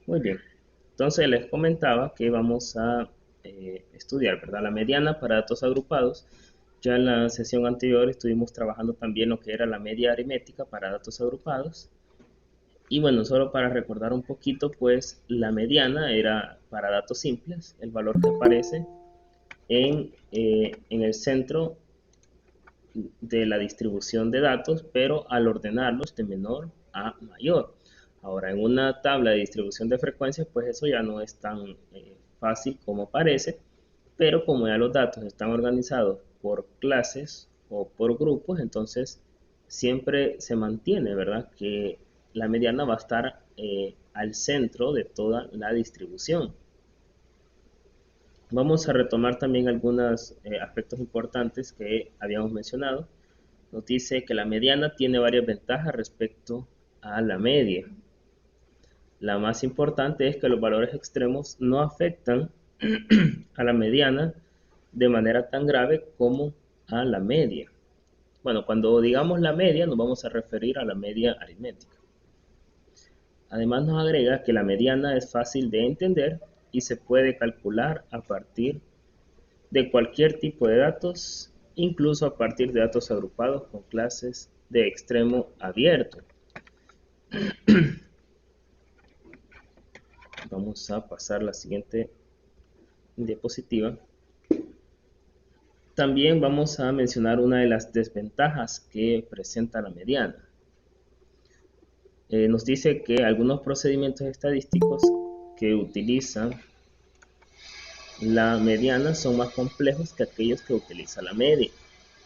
Muy bien. Entonces les comentaba que vamos a estudiar, ¿verdad? La mediana para datos agrupados. Ya en la sesión anterior estuvimos trabajando también lo que era la media aritmética para datos agrupados. Y bueno, solo para recordar un poquito, pues la mediana era para datos simples, el valor que aparece en el centro de la distribución de datos, pero al ordenarlos de menor a mayor. Ahora, en una tabla de distribución de frecuencias, pues eso ya no es tan fácil como parece, pero como ya los datos están organizados por clases o por grupos, entonces siempre se mantiene, ¿verdad? Que la mediana va a estar al centro de toda la distribución. Vamos a retomar también algunos aspectos importantes que habíamos mencionado. Nos dice que la mediana tiene varias ventajas respecto a la media. La más importante es que los valores extremos no afectan a la mediana de manera tan grave como a la media. Bueno, cuando digamos la media nos vamos a referir a la media aritmética. Además nos agrega que la mediana es fácil de entender y se puede calcular a partir de cualquier tipo de datos, incluso a partir de datos agrupados con clases de extremo abierto. Vamos a pasar a la siguiente diapositiva. También vamos a mencionar una de las desventajas que presenta la mediana. Nos dice que algunos procedimientos estadísticos que utilizan la mediana son más complejos que aquellos que utiliza la media.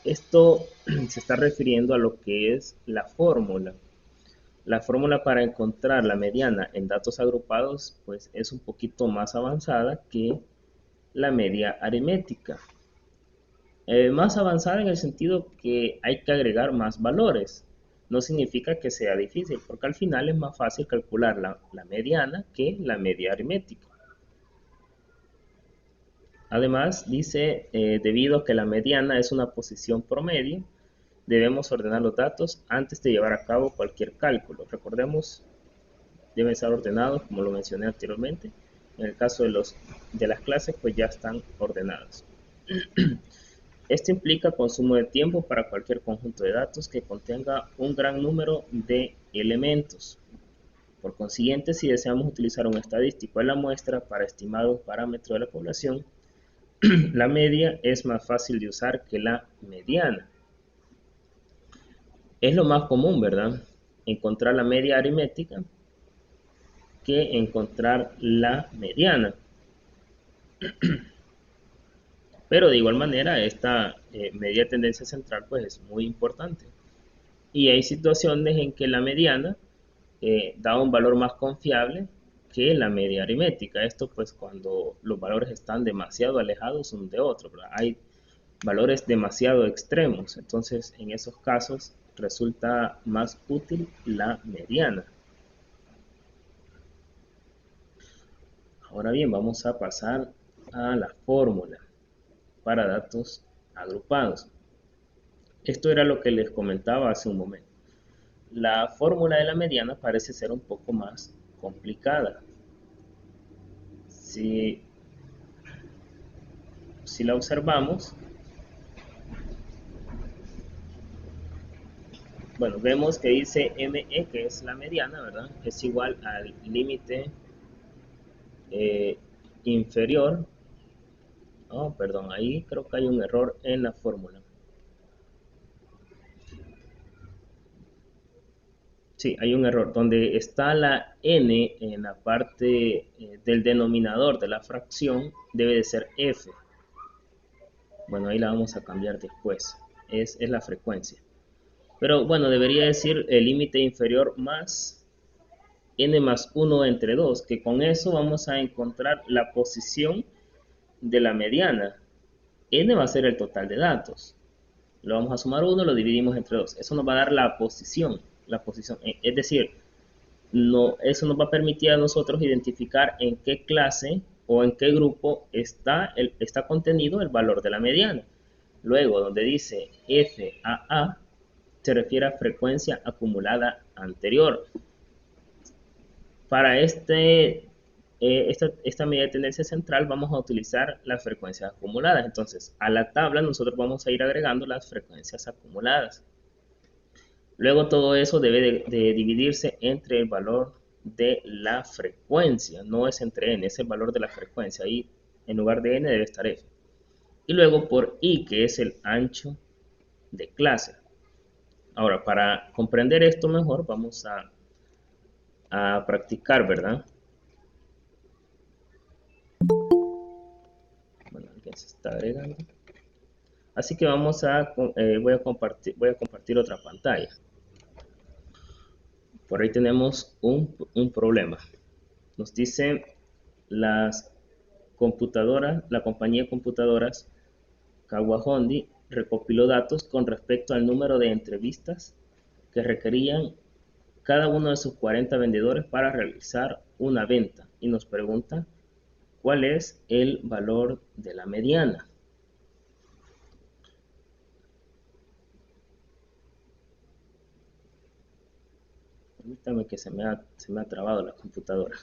Esto se está refiriendo a lo que es la fórmula. La fórmula para encontrar la mediana en datos agrupados pues es un poquito más avanzada que la media aritmética. Más avanzada en el sentido que hay que agregar más valores. No significa que sea difícil, porque al final es más fácil calcular la mediana que la media aritmética. Además, dice, debido a que la mediana es una posición promedio, debemos ordenar los datos antes de llevar a cabo cualquier cálculo. Recordemos, deben estar ordenados, como lo mencioné anteriormente. En el caso de las clases, pues ya están ordenadas. Esto implica consumo de tiempo para cualquier conjunto de datos que contenga un gran número de elementos. Por consiguiente, si deseamos utilizar un estadístico en la muestra para estimar un parámetro de la población, la media es más fácil de usar que la mediana. Es lo más común, ¿verdad? Encontrar la media aritmética que encontrar la mediana. Pero de igual manera, esta media tendencia central pues es muy importante. Y hay situaciones en que la mediana da un valor más confiable que la media aritmética. Esto pues cuando los valores están demasiado alejados unos de otros, ¿verdad? Hay valores demasiado extremos, entonces en esos casos resulta más útil la mediana. Ahora bien, vamos a pasar a la fórmula para datos agrupados. Esto era lo que les comentaba hace un momento. La fórmula de la mediana parece ser un poco más complicada. Si, si la observamos, bueno, vemos que dice ME, que es la mediana, ¿verdad? Es igual al límite eh, inferior. Oh, perdón, ahí creo que hay un error en la fórmula. Sí, hay un error. Donde está la n en la parte del denominador de la fracción, debe de ser f. Bueno, ahí la vamos a cambiar después. Es la frecuencia. Pero bueno, debería decir el límite inferior más n más 1 entre 2, que con eso vamos a encontrar la posición de la mediana. N va a ser el total de datos. Lo vamos a sumar 1, lo dividimos entre 2. Eso nos va a dar la posición. Es decir, no, eso nos va a permitir a nosotros identificar en qué clase o en qué grupo está contenido el valor de la mediana. Luego, donde dice FAA, se refiere a frecuencia acumulada anterior. Para este esta medida de tendencia central vamos a utilizar las frecuencias acumuladas. Entonces, a la tabla nosotros vamos a ir agregando las frecuencias acumuladas. Luego todo eso debe de dividirse entre el valor de la frecuencia, no es entre n, es el valor de la frecuencia. Ahí en lugar de n debe estar f. Y luego por i, que es el ancho de clase. Ahora, para comprender esto mejor, vamos a practicar, ¿verdad? Bueno, alguien se está agregando. Así que voy a compartir otra pantalla. Por ahí tenemos un problema. Nos dice las computadoras, la compañía de computadoras Kawahondi recopiló datos con respecto al número de entrevistas que requerían cada uno de sus 40 vendedores para realizar una venta y nos pregunta cuál es el valor de la mediana. Permítame que se me ha trabado la computadora.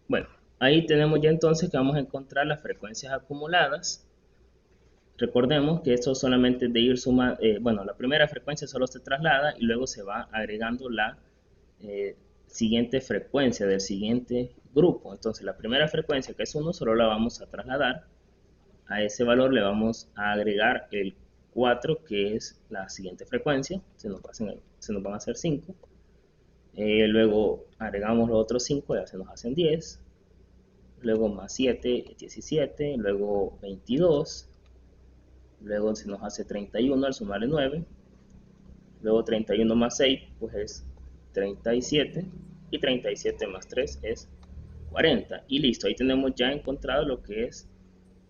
Bueno, ahí tenemos ya entonces que vamos a encontrar las frecuencias acumuladas. Recordemos que esto solamente es de ir sumando, bueno, la primera frecuencia solo se traslada y luego se va agregando la siguiente frecuencia del siguiente grupo. Entonces la primera frecuencia, que es 1, solo la vamos a trasladar. A ese valor le vamos a agregar el 4, que es la siguiente frecuencia. Se nos van a hacer 5. Luego agregamos los otros 5, ya se nos hacen 10. Luego más 7, 17. Luego 22. Luego se nos hace 31 al sumarle 9. Luego 31 más 6, pues es 37. Y 37 más 3 es 40. Y listo, ahí tenemos ya encontrado lo que es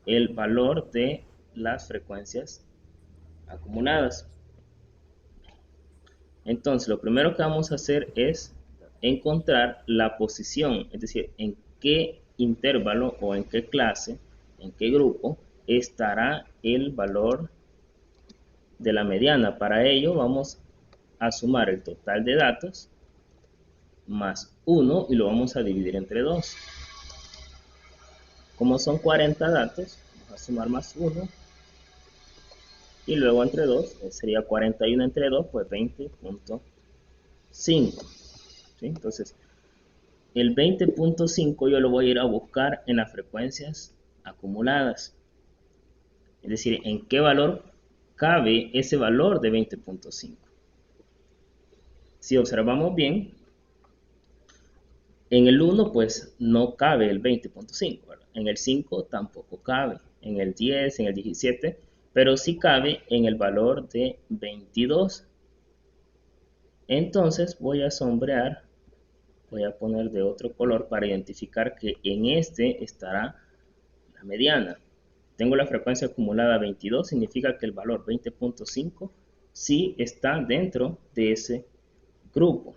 el valor de las frecuencias acumuladas. Entonces, lo primero que vamos a hacer es encontrar la posición, es decir, en qué intervalo o en qué clase, en qué grupo estará el valor de la mediana. Para ello vamos a sumar el total de datos más 1 y lo vamos a dividir entre 2. Como son 40 datos, vamos a sumar más 1 y luego entre 2, sería 41 entre 2, pues 20.5. ¿Sí? Entonces, el 20.5 yo lo voy a ir a buscar en las frecuencias acumuladas. Es decir, en qué valor cabe ese valor de 20.5. Si observamos bien, en el 1 pues no cabe el 20.5, ¿verdad? En el 5 tampoco cabe, en el 10, en el 17, pero sí cabe en el valor de 22. Entonces voy a sombrear, voy a poner de otro color para identificar que en este estará la mediana. Tengo la frecuencia acumulada 22, significa que el valor 20.5 sí está dentro de ese grupo.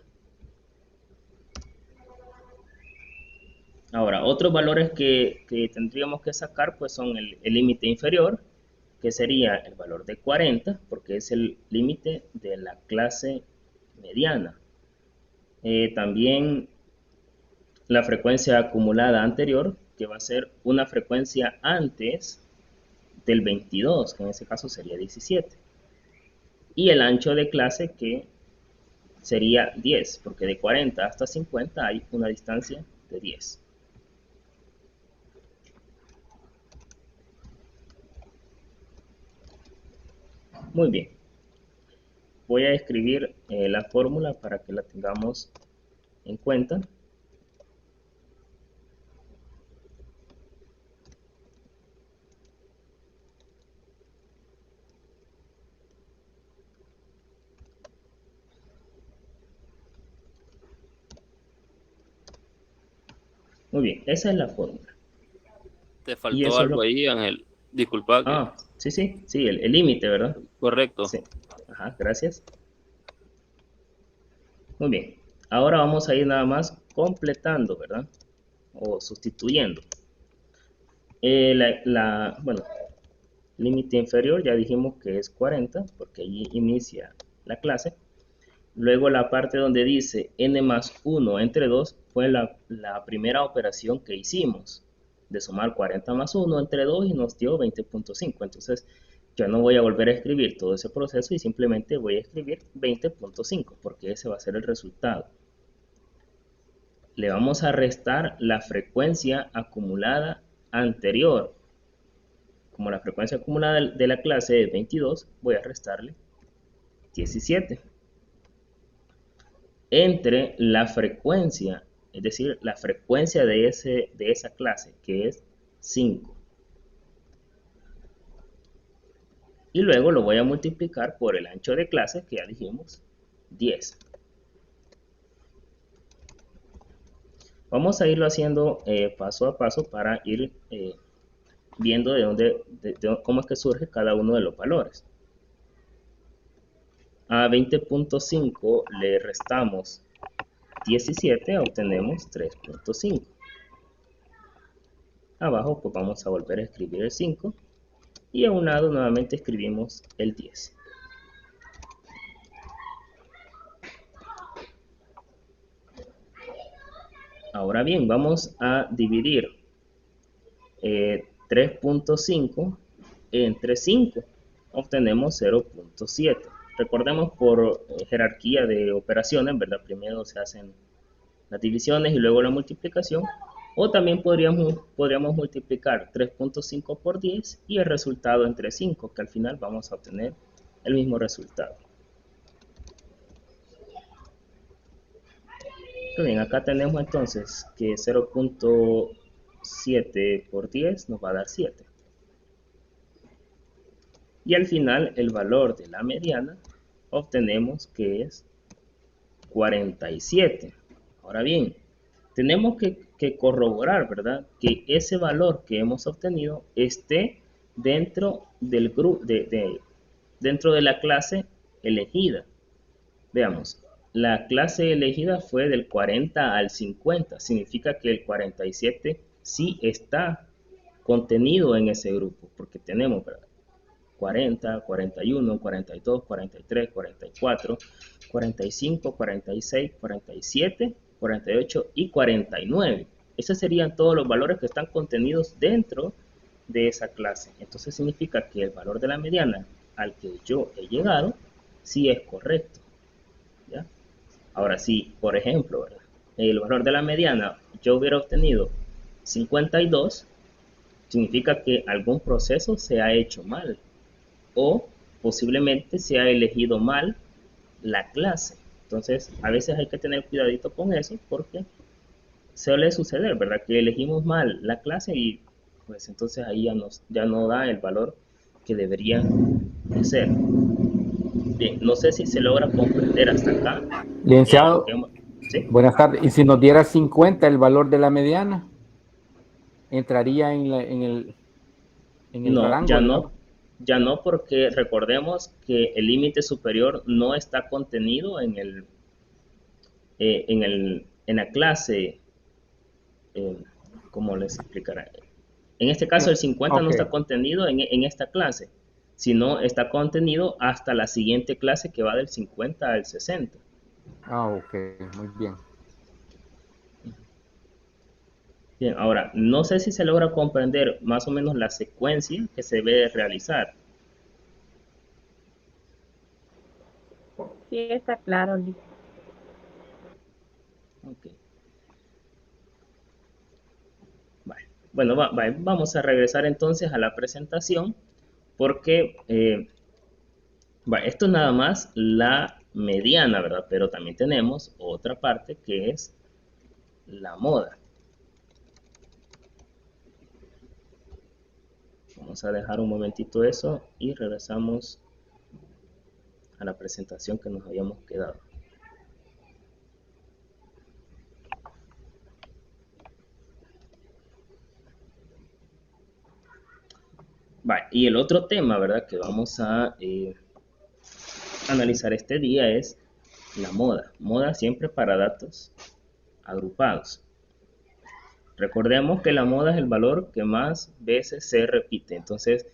Ahora, otros valores que tendríamos que sacar pues son el límite inferior, que sería el valor de 40, porque es el límite de la clase mediana. También la frecuencia acumulada anterior, que va a ser una frecuencia antes del 22, que en ese caso sería 17. Y el ancho de clase, que sería 10, porque de 40 hasta 50 hay una distancia de 10. Muy bien. Voy a escribir la fórmula para que la tengamos en cuenta. Muy bien, esa es la fórmula. Te Y faltó eso es algo lo... ahí, Ángel. Disculpa que Ah, Sí, sí, sí, el límite, ¿verdad? Correcto. Sí. Ajá, gracias. Muy bien. Ahora vamos a ir nada más completando, ¿verdad? O sustituyendo. Bueno, límite inferior ya dijimos que es 40 porque allí inicia la clase. Luego la parte donde dice n más 1 entre 2 fue la primera operación que hicimos de sumar 40 más 1 entre 2 y nos dio 20.5. Entonces yo no voy a volver a escribir todo ese proceso y simplemente voy a escribir 20.5 porque ese va a ser el resultado. Le vamos a restar la frecuencia acumulada anterior. Como la frecuencia acumulada de la clase es 22, voy a restarle 17 entre la frecuencia, es decir, la frecuencia de esa clase, que es 5. Y luego lo voy a multiplicar por el ancho de clase, que ya dijimos, 10. Vamos a irlo haciendo paso a paso para ir viendo cómo es que surge cada uno de los valores. A 20.5 le restamos 17, obtenemos 3.5. Abajo pues vamos a volver a escribir el 5 y a un lado nuevamente escribimos el 10. Ahora bien, vamos a dividir 3.5 entre 5. Obtenemos 0.7. Recordemos por jerarquía de operaciones, ¿verdad? Primero se hacen las divisiones y luego la multiplicación. O también podríamos multiplicar 3.5 por 10 y el resultado entre 5, que al final vamos a obtener el mismo resultado. Muy bien, acá tenemos entonces que 0.7 por 10 nos va a dar 7. Y al final el valor de la mediana obtenemos que es 47. Ahora bien, tenemos que corroborar, ¿verdad? Que ese valor que hemos obtenido esté dentro del grupo, dentro de la clase elegida. Veamos, la clase elegida fue del 40 al 50. Significa que el 47 sí está contenido en ese grupo, porque tenemos, ¿verdad? 40, 41, 42, 43, 44, 45, 46, 47, 48 y 49. Esos serían todos los valores que están contenidos dentro de esa clase. Entonces significa que el valor de la mediana al que yo he llegado sí es correcto. ¿Ya? Ahora, si por ejemplo, ¿verdad? El valor de la mediana yo hubiera obtenido 52, significa que algún proceso se ha hecho mal o posiblemente se ha elegido mal la clase. Entonces, a veces hay que tener cuidadito con eso porque suele suceder, ¿verdad? Que elegimos mal la clase y pues entonces ahí ya no da el valor que debería de ser. Bien, no sé si se logra comprender hasta acá lo que Licenciado, hemos... ¿Sí? buenas tardes. ¿Y si nos diera 50 el valor de la mediana? ¿Entraría en el No, rango, digamos? ya no porque recordemos que el límite superior no está contenido en la clase, eh, ¿cómo les explicará? En este caso, el 50 no Ok. está contenido en esta clase, sino está contenido hasta la siguiente clase que va del 50 al 60. Ah, ok, muy bien. Bien, ahora, no sé si se logra comprender más o menos la secuencia que se debe realizar. Sí, está claro, Liz. Ok, vale. Bueno, vamos a regresar entonces a la presentación porque esto es nada más la mediana, ¿verdad? Pero también tenemos otra parte que es la moda. Vamos a dejar un momentito eso y regresamos a la presentación que nos habíamos quedado. Y el otro tema, ¿verdad?, que vamos a analizar este día es la moda. Moda siempre para datos agrupados. Recordemos que la moda es el valor que más veces se repite. Entonces,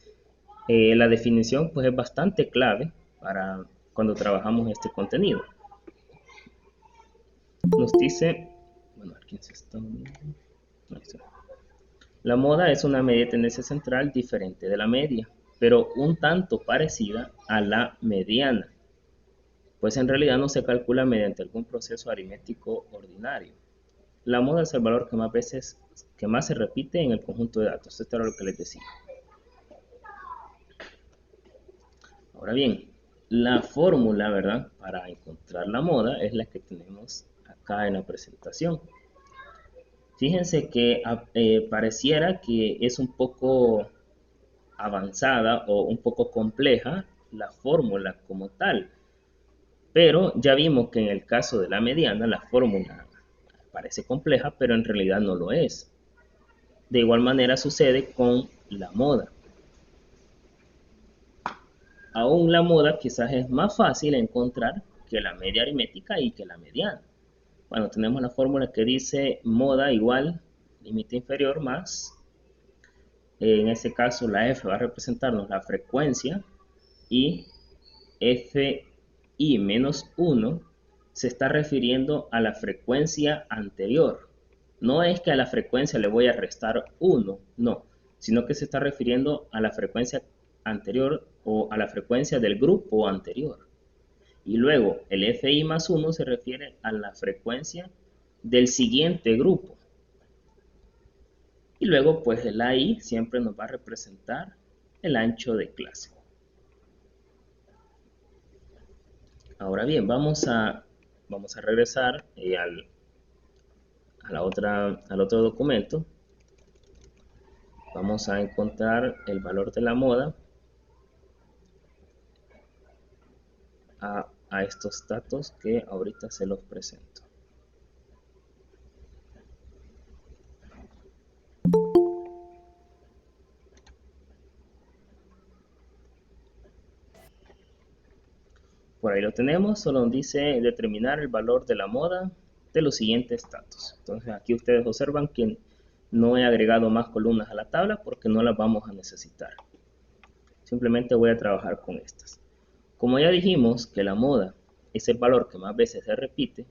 la definición pues es bastante clave para cuando trabajamos este contenido. Nos dice, bueno, aquí se está uniendo. La moda es una medida de tendencia central diferente de la media, pero un tanto parecida a la mediana, pues en realidad no se calcula mediante algún proceso aritmético ordinario. La moda es el valor que más se repite en el conjunto de datos. Esto era lo que les decía. Ahora bien, la fórmula, ¿verdad?, para encontrar la moda es la que tenemos acá en la presentación. Fíjense que pareciera que es un poco avanzada o un poco compleja la fórmula como tal, pero ya vimos que en el caso de la mediana la fórmula parece compleja, pero en realidad no lo es. De igual manera sucede con la moda. Aún la moda quizás es más fácil encontrar que la media aritmética y que la mediana. Bueno, tenemos la fórmula que dice moda igual límite inferior más, en este caso la f va a representarnos la frecuencia y fi menos 1 se está refiriendo a la frecuencia anterior. No es que a la frecuencia le voy a restar 1, no, sino que se está refiriendo a la frecuencia anterior o a la frecuencia del grupo anterior. Y luego el fi más 1 se refiere a la frecuencia del siguiente grupo. Y luego pues el AI siempre nos va a representar el ancho de clase. Ahora bien, vamos a regresar al otro documento. Vamos a encontrar el valor de la moda a estos datos que ahorita se los presento. Por ahí lo tenemos, solo dice determinar el valor de la moda de los siguientes datos. Entonces aquí ustedes observan que no he agregado más columnas a la tabla porque no las vamos a necesitar. Simplemente voy a trabajar con estas. Como ya dijimos que la moda es el valor que más veces se repite,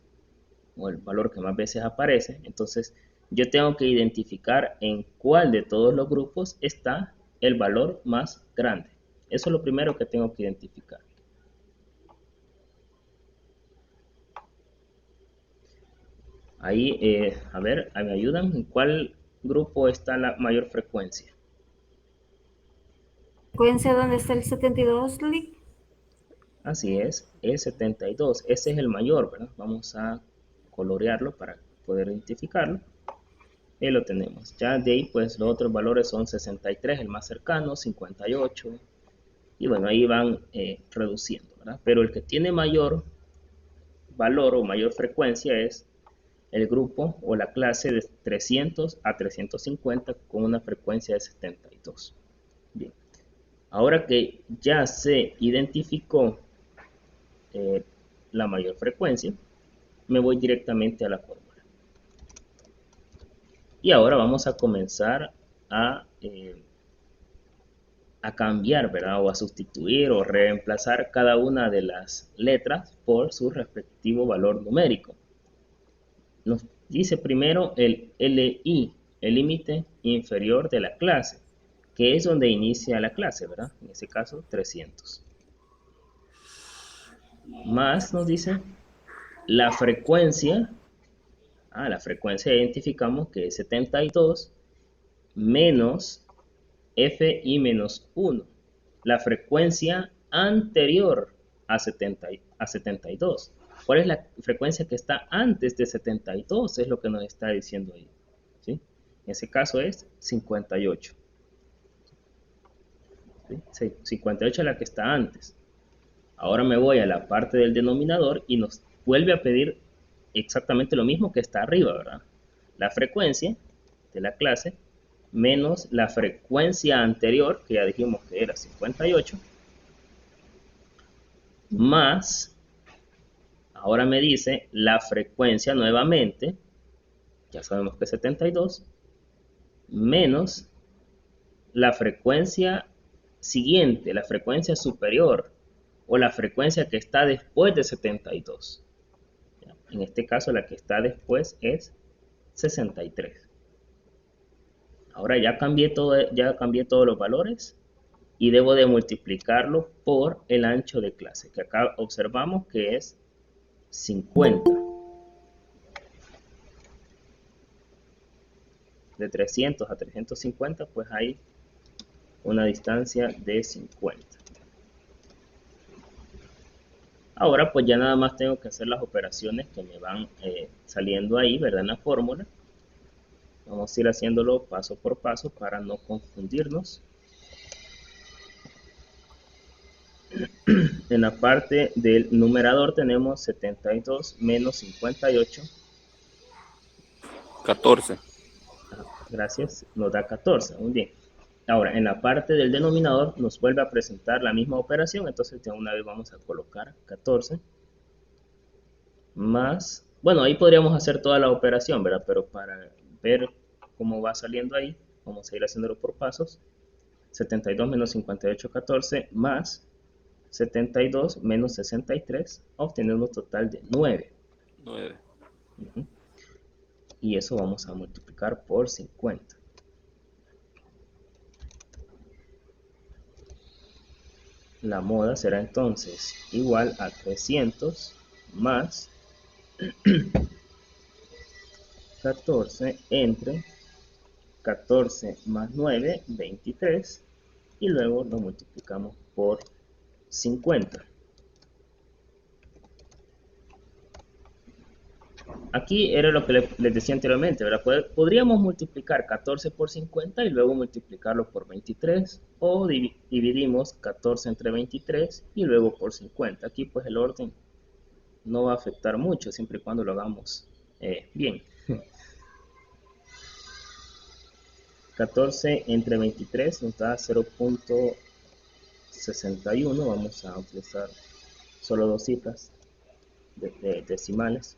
o el valor que más veces aparece, entonces yo tengo que identificar en cuál de todos los grupos está el valor más grande. Eso es lo primero que tengo que identificar. Ahí, a ver, ¿me ayudan? ¿En cuál grupo está la mayor frecuencia? ¿Frecuencia dónde está el 72, Lick? Así es 72. Ese es el mayor, ¿verdad? Vamos a colorearlo para poder identificarlo. Ahí lo tenemos. Ya de ahí, pues los otros valores son 63, el más cercano, 58. Y bueno, ahí van reduciendo, ¿verdad? Pero el que tiene mayor valor o mayor frecuencia es el grupo o la clase de 300 a 350 con una frecuencia de 72. Bien, ahora que ya se identificó la mayor frecuencia, me voy directamente a la fórmula. Y ahora vamos a comenzar a cambiar, ¿verdad? O a sustituir o reemplazar cada una de las letras por su respectivo valor numérico. Nos dice primero el LI, el límite inferior de la clase, que es donde inicia la clase, ¿verdad? En este caso, 300. Más nos dice la frecuencia. La frecuencia identificamos que es 72 menos fi menos 1. La frecuencia anterior a 72. ¿Cuál es la frecuencia que está antes de 72? Es lo que nos está diciendo ahí. ¿Sí? En ese caso es 58. ¿Sí? 58 es la que está antes. Ahora me voy a la parte del denominador y nos vuelve a pedir exactamente lo mismo que está arriba, ¿verdad? La frecuencia de la clase menos la frecuencia anterior, que ya dijimos que era 58, más, ahora me dice la frecuencia nuevamente, ya sabemos que es 72, menos la frecuencia siguiente, la frecuencia superior, o la frecuencia que está después de 72. En este caso, la que está después es 63. Ahora ya cambié todos los valores y debo de multiplicarlo por el ancho de clase, que acá observamos que es 50. De 300 a 350, pues hay una distancia de 50. Ahora pues ya nada más tengo que hacer las operaciones que me van saliendo ahí, ¿verdad? En la fórmula. Vamos a ir haciéndolo paso por paso para no confundirnos. En la parte del numerador tenemos 72 menos 58. 14. Gracias, nos da 14. Muy bien. Ahora, en la parte del denominador nos vuelve a presentar la misma operación, entonces de una vez vamos a colocar 14 más, bueno, ahí podríamos hacer toda la operación, ¿verdad? Pero para ver cómo va saliendo ahí, vamos a ir haciéndolo por pasos. 72 menos 58, 14, más 72 menos 63, obteniendo un total de 9. 9. Y eso vamos a multiplicar por 50. La moda será entonces igual a 300 más 14 entre 14 más 9, 23, y luego lo multiplicamos por 50. Aquí era lo que les decía anteriormente, ¿verdad? Podríamos multiplicar 14 por 50 y luego multiplicarlo por 23, o dividimos 14 entre 23 y luego por 50. Aquí pues el orden no va a afectar mucho, siempre y cuando lo hagamos bien. 14 entre 23 nos da 0.61. Vamos a utilizar solo dos cifras decimales.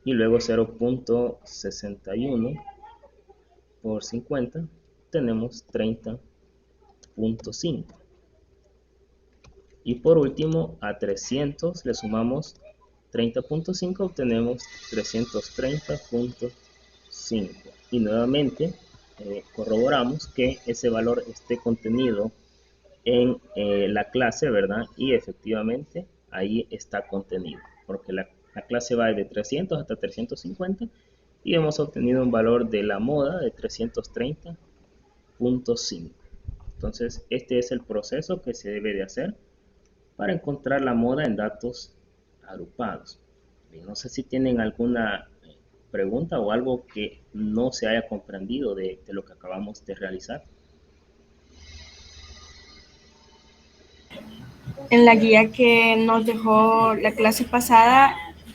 Y luego 0.61 por 50, tenemos 30.5. Y por último, a 300 le sumamos 30.5, obtenemos 330.5. Y nuevamente corroboramos que ese valor esté contenido en la clase, ¿verdad? Y efectivamente ahí está contenido, porque la clase va de 300 hasta 350 y hemos obtenido un valor de la moda de 330.5. Entonces este es el proceso que se debe de hacer para encontrar la moda en datos agrupados. Bien, no sé si tienen alguna pregunta o algo que no se haya comprendido de lo que acabamos de realizar. En la guía que nos dejó la clase pasada,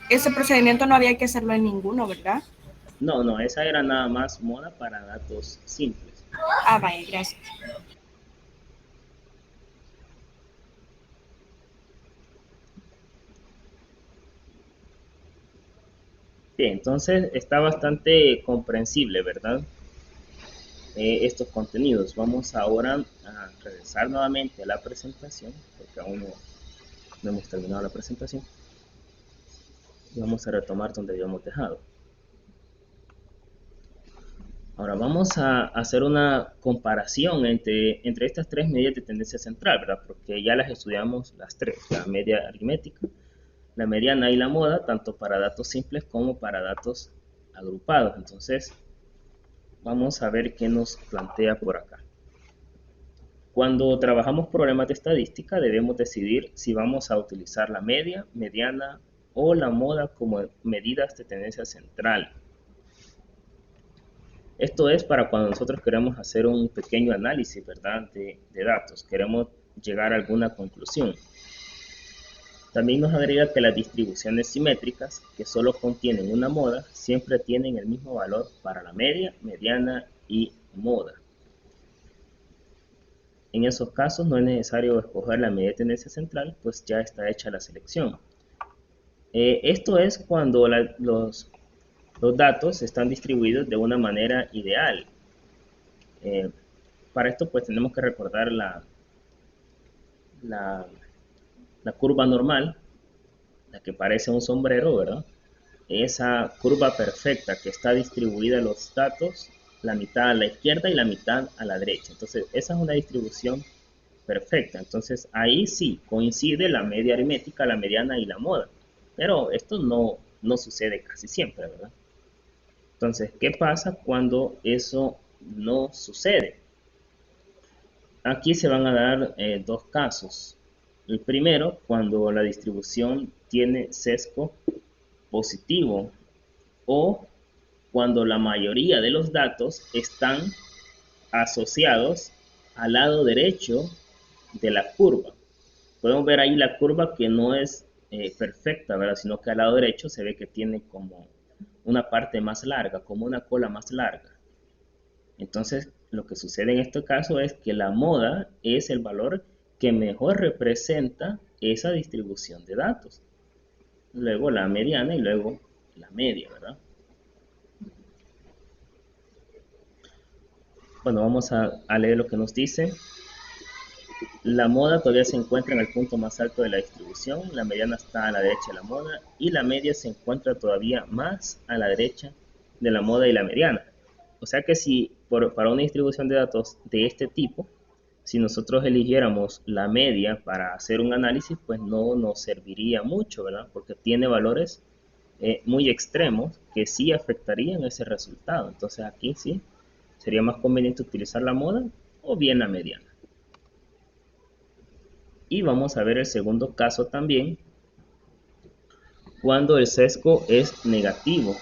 ese procedimiento no había que hacerlo en ninguno, ¿verdad? No, esa era nada más moda para datos simples. Ah, vaya, gracias. Bien, entonces está bastante comprensible, ¿verdad? Estos contenidos. Vamos ahora a regresar nuevamente a la presentación, porque aún no hemos terminado la presentación. Y vamos a retomar donde habíamos dejado. Ahora vamos a hacer una comparación entre estas tres medidas de tendencia central, ¿verdad? Porque ya las estudiamos las tres, la media aritmética, la mediana y la moda, tanto para datos simples como para datos agrupados. Entonces, vamos a ver qué nos plantea por acá. Cuando trabajamos problemas de estadística, debemos decidir si vamos a utilizar la media, mediana o la moda como medidas de tendencia central. Esto es para cuando nosotros queremos hacer un pequeño análisis, ¿verdad? De datos, queremos llegar a alguna conclusión. También nos agrega que las distribuciones simétricas que solo contienen una moda siempre tienen el mismo valor para la media, mediana y moda. En esos casos no es necesario escoger la media de tendencia central, pues ya está hecha la selección. Esto es cuando los datos están distribuidos de una manera ideal. Para esto pues tenemos que recordar la curva normal, la que parece un sombrero, ¿verdad? Esa curva perfecta que está distribuida los datos, la mitad a la izquierda y la mitad a la derecha. Entonces esa es una distribución perfecta. Entonces ahí sí coincide la media aritmética, la mediana y la moda. Pero esto no sucede casi siempre, ¿verdad? Entonces, ¿qué pasa cuando eso no sucede? Aquí se van a dar dos casos. El primero, cuando la distribución tiene sesgo positivo o cuando la mayoría de los datos están asociados al lado derecho de la curva. Podemos ver ahí la curva que no es perfecta, ¿verdad? Sino que al lado derecho se ve que tiene como una parte más larga, como una cola más larga. Entonces, lo que sucede en este caso es que la moda es el valor que mejor representa esa distribución de datos. Luego la mediana y luego la media, ¿verdad? Bueno, vamos a leer lo que nos dice. La moda todavía se encuentra en el punto más alto de la distribución, la mediana está a la derecha de la moda y la media se encuentra todavía más a la derecha de la moda y la mediana. O sea que si para una distribución de datos de este tipo, si nosotros eligiéramos la media para hacer un análisis, pues no nos serviría mucho, ¿verdad? Porque tiene valores muy extremos que sí afectarían ese resultado. Entonces aquí sí sería más conveniente utilizar la moda o bien la mediana. Y vamos a ver el segundo caso también, cuando el sesgo es negativo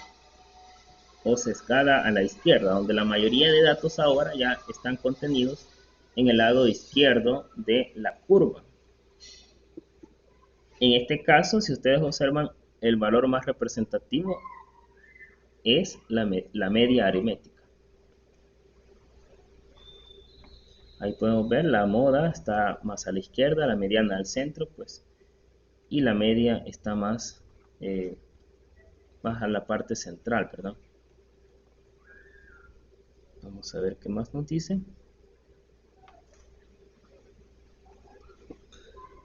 o sesgada a la izquierda, donde la mayoría de datos ahora ya están contenidos en el lado izquierdo de la curva. En este caso, si ustedes observan, el valor más representativo es la media aritmética. Ahí podemos ver, la moda está más a la izquierda, la mediana al centro, pues, y la media está más a la parte central, ¿verdad? Vamos a ver qué más nos dice.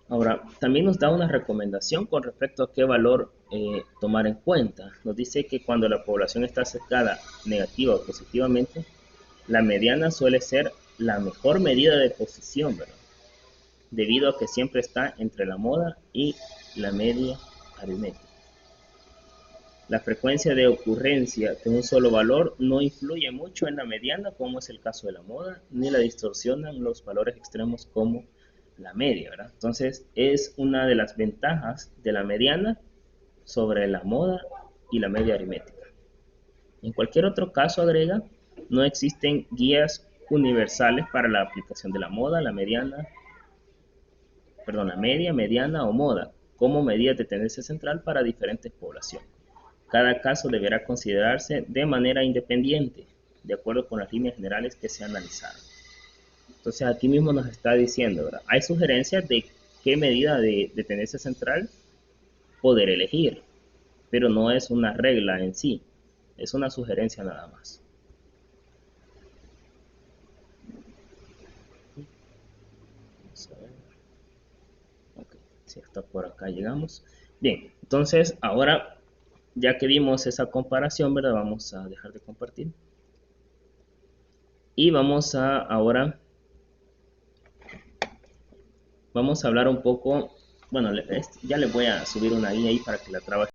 Ahora, también nos da una recomendación con respecto a qué valor tomar en cuenta. Nos dice que cuando la población está sesgada negativa o positivamente, la mediana suele ser la mejor medida de posición, ¿verdad? Debido a que siempre está entre la moda y la media aritmética. La frecuencia de ocurrencia de un solo valor no influye mucho en la mediana, como es el caso de la moda, ni la distorsionan los valores extremos como la media, ¿verdad? Entonces, es una de las ventajas de la mediana sobre la moda y la media aritmética. En cualquier otro caso, agrega, no existen guías universales para la aplicación de la moda, la media, mediana o moda, como medidas de tendencia central para diferentes poblaciones. Cada caso deberá considerarse de manera independiente, de acuerdo con las líneas generales que se analizaron. Entonces aquí mismo nos está diciendo, ¿verdad? Hay sugerencias de qué medida de tendencia central poder elegir, pero no es una regla en sí, es una sugerencia nada más. Vamos a ver. Ok, sí, hasta por acá llegamos. Bien, entonces ahora, ya que vimos esa comparación, ¿verdad? Vamos a dejar de compartir. Y vamos a ahora... Vamos a hablar un poco, bueno, ya les voy a subir una guía ahí para que la trabajen.